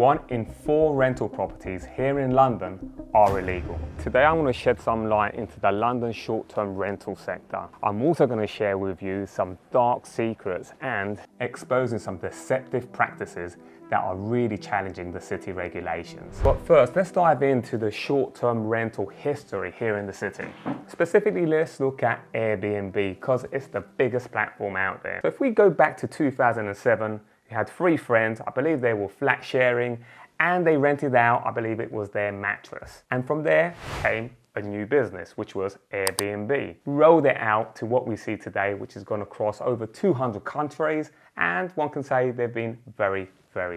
1 in 4 rental properties here in London are illegal. Today I'm going to shed some light into the London short-term rental sector. I'm also going to share with you some dark secrets and exposing some deceptive practices that are really challenging the city regulations. But first, let's dive into the short-term rental history here in the city. Specifically, let's look at Airbnb because it's the biggest platform out there. So if we go back to 2007, you had 3 friends, I believe they were flat sharing, and they rented out, I believe it was their mattress. And from there came a new business, which was Airbnb. Rolled it out to what we see today, which has gone across over 200 countries, and one can say they've been very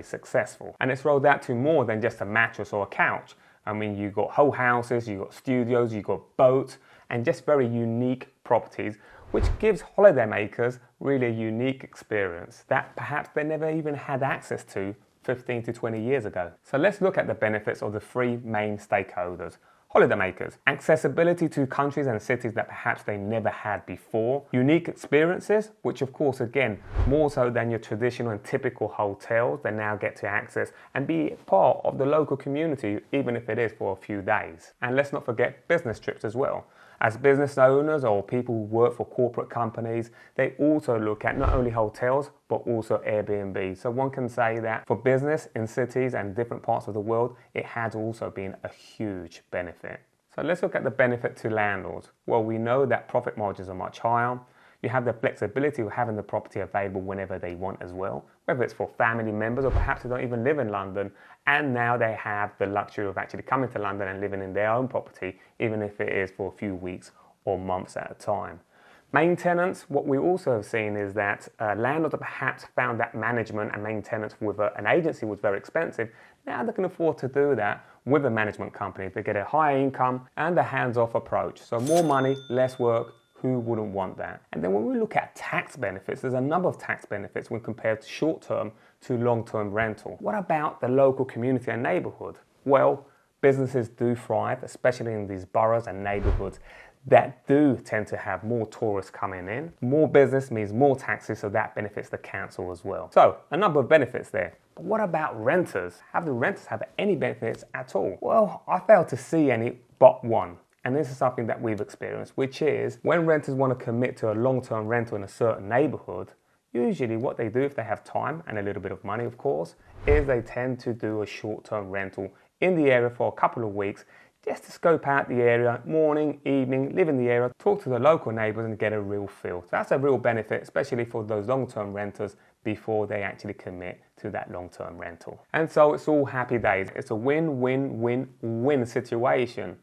successful. And it's rolled out to more than just a mattress or a couch. I mean, you got whole houses, you got studios, you got boats, and just very unique properties, which gives holidaymakers really a unique experience that perhaps they never even had access to 15 to 20 years ago. So let's look at the benefits of the 3 main stakeholders. Holidaymakers, accessibility to countries and cities that perhaps they never had before. Unique experiences, which of course, again, more so than your traditional and typical hotels, they now get to access and be part of the local community, even if it is for a few days. And let's not forget business trips as well. As business owners or people who work for corporate companies, they also look at not only hotels, but also Airbnb. So one can say that for business in cities and different parts of the world, it has also been a huge benefit. So let's look at the benefit to landlords. Well, we know that profit margins are much higher. You have the flexibility of having the property available whenever they want as well, whether it's for family members or perhaps they don't even live in London, and now they have the luxury of actually coming to London and living in their own property, even if it is for a few weeks or months at a time. Maintenance, what we also have seen is that landlords have perhaps found that management and maintenance with an agency was very expensive. Now they can afford to do that with a management company. They get a higher income and a hands-off approach. So more money, less work. Who wouldn't want that? And then when we look at tax benefits, there's a number of tax benefits when compared to short-term to long-term rental. What about the local community and neighborhood? Well, businesses do thrive, especially in these boroughs and neighborhoods that do tend to have more tourists coming in. More business means more taxes, so that benefits the council as well. So a number of benefits there. But what about renters? Have the renters have any benefits at all? Well, I failed to see any but one. And this is something that we've experienced, which is when renters want to commit to a long-term rental in a certain neighborhood, usually what they do if they have time and a little bit of money, of course, is they tend to do a short-term rental in the area for a couple of weeks just to scope out the area, morning, evening, live in the area, talk to the local neighbors and get a real feel. So that's a real benefit, especially for those long-term renters before they actually commit to that long-term rental. And so it's all happy days. It's a win-win-win-win situation.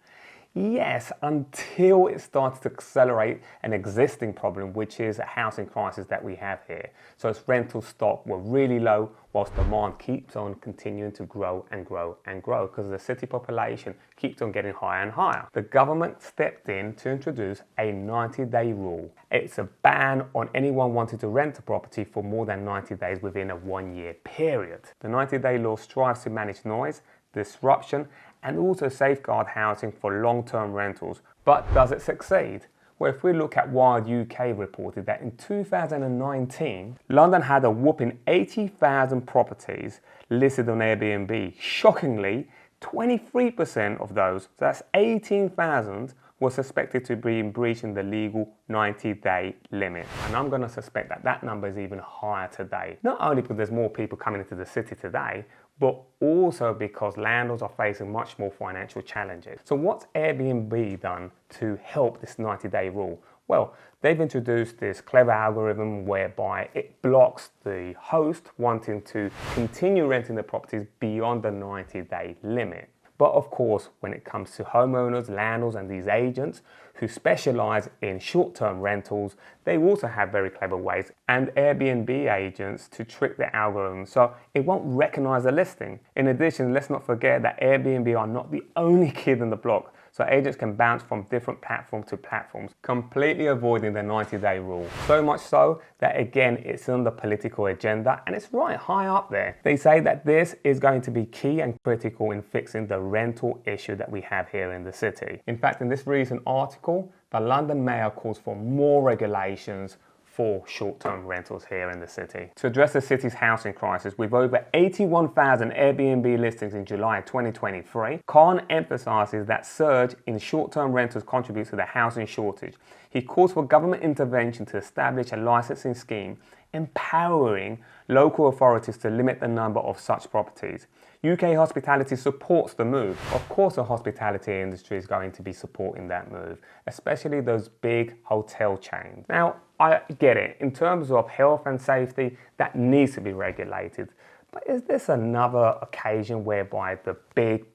Yes, until it starts to accelerate an existing problem, which is a housing crisis that we have here. So its rental stock were really low whilst demand keeps on continuing to grow and grow and grow because the city population keeps on getting higher and higher. The government stepped in to introduce a 90-day rule. It's a ban on anyone wanting to rent a property for more than 90 days within a 1-year period. The 90-day law strives to manage noise, disruption, and also safeguard housing for long-term rentals. But does it succeed? Well, if we look at Wired UK reported that in 2019, London had a whopping 80,000 properties listed on Airbnb. Shockingly, 23% of those, so that's 18,000, were suspected to be breaching the legal 90-day limit. And I'm going to suspect that that number is even higher today. Not only because there's more people coming into the city today, but also because landlords are facing much more financial challenges. So what's Airbnb done to help this 90-day rule? Well, they've introduced this clever algorithm whereby it blocks the host wanting to continue renting the properties beyond the 90-day limit. But of course, when it comes to homeowners, landlords, and these agents who specialize in short-term rentals, they also have very clever ways and Airbnb agents to trick the algorithm so it won't recognize the listing. In addition, let's not forget that Airbnb are not the only kid in the block. So agents can bounce from different platform to platforms, completely avoiding the 90-day rule. So much so that again, it's on the political agenda and it's right high up there. They say that this is going to be key and critical in fixing the rental issue that we have here in the city. In fact, in this recent article, the London Mayor calls for more regulations for short-term rentals here in the city. To address the city's housing crisis, with over 81,000 Airbnb listings in July 2023, Khan emphasises that surge in short-term rentals contributes to the housing shortage. He calls for government intervention to establish a licensing scheme empowering local authorities to limit the number of such properties. UK Hospitality supports the move. Of course, the hospitality industry is going to be supporting that move, especially those big hotel chains. Now, I get it. In terms of health and safety, that needs to be regulated. But is this another occasion whereby the big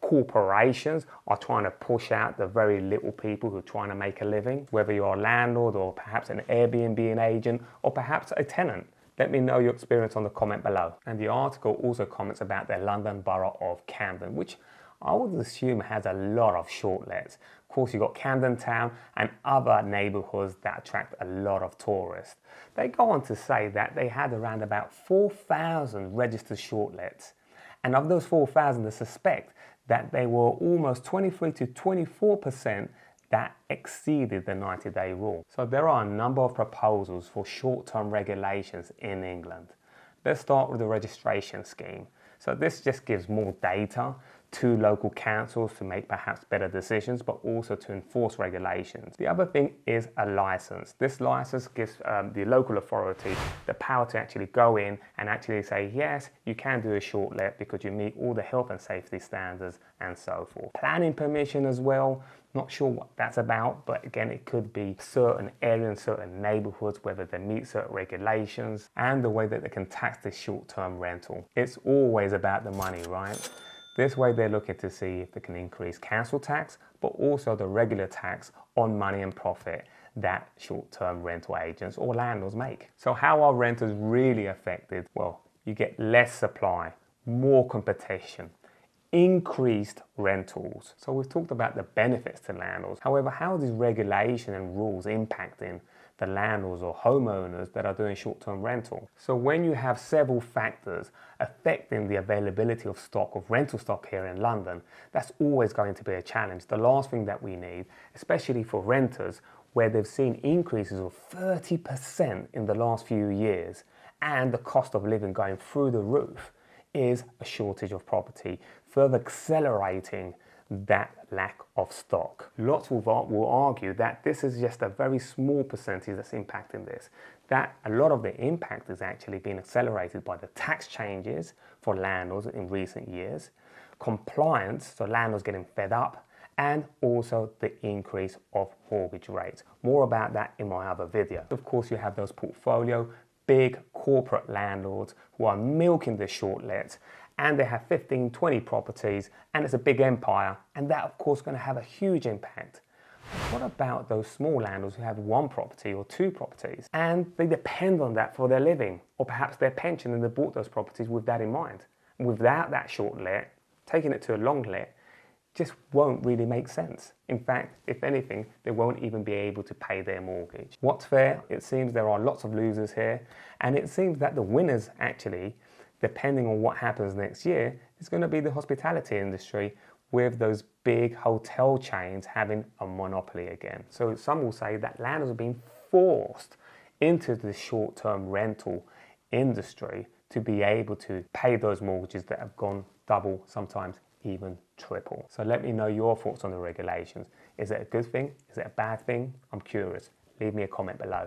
corporations are trying to push out the very little people who are trying to make a living? Whether you're a landlord or perhaps an Airbnb agent or perhaps a tenant. Let me know your experience on the comment below. And the article also comments about the London Borough of Camden, which I would assume has a lot of short lets. Of course, you've got Camden Town and other neighbourhoods that attract a lot of tourists. They go on to say that they had around about 4,000 registered short lets. And of those 4,000, they suspect that they were almost 23 to 24% that exceeded the 90-day rule. So there are a number of proposals for short-term regulations in England. Let's start with the registration scheme. So this just gives more data to local councils to make perhaps better decisions, but also to enforce regulations. The other thing is a license. This license gives the local authority the power to actually go in and actually say, yes, you can do a short let because you meet all the health and safety standards and so forth. Planning permission as well. Not sure what that's about, but again, it could be certain areas, certain neighborhoods, whether they meet certain regulations, and the way that they can tax this short-term rental. It's always about the money, right? This way they're looking to see if they can increase council tax, but also the regular tax on money and profit that short-term rental agents or landlords make. So how are renters really affected? Well, you get less supply, more competition, increased rentals. So we've talked about the benefits to landlords. However, how is regulation and rules impacting the landlords or homeowners that are doing short-term rental? So when you have several factors affecting the availability of stock, of rental stock here in London, that's always going to be a challenge. The last thing that we need, especially for renters, where they've seen increases of 30% in the last few years and the cost of living going through the roof, is a shortage of property, further accelerating that lack of stock. Lots will argue that this is just a very small percentage that's impacting this, that a lot of the impact is actually being accelerated by the tax changes for landlords in recent years, compliance, so landlords getting fed up, and also the increase of mortgage rates. More about that in my other video. Of course, you have those portfolio big corporate landlords who are milking the short lets, and they have 15, 20 properties, and it's a big empire, and that of course is going to have a huge impact. What about those small landlords who have one property or two properties, and they depend on that for their living, or perhaps their pension, and they bought those properties with that in mind? Without that short let, taking it to a long let just won't really make sense. In fact, if anything, they won't even be able to pay their mortgage. What's fair? It seems there are lots of losers here, and it seems that the winners actually, depending on what happens next year, is going to be the hospitality industry, with those big hotel chains having a monopoly again. So some will say that landlords are being forced into the short-term rental industry to be able to pay those mortgages that have gone double, sometimes even triple. So let me know your thoughts on the regulations. Is it a good thing? Is it a bad thing? I'm curious. Leave me a comment below.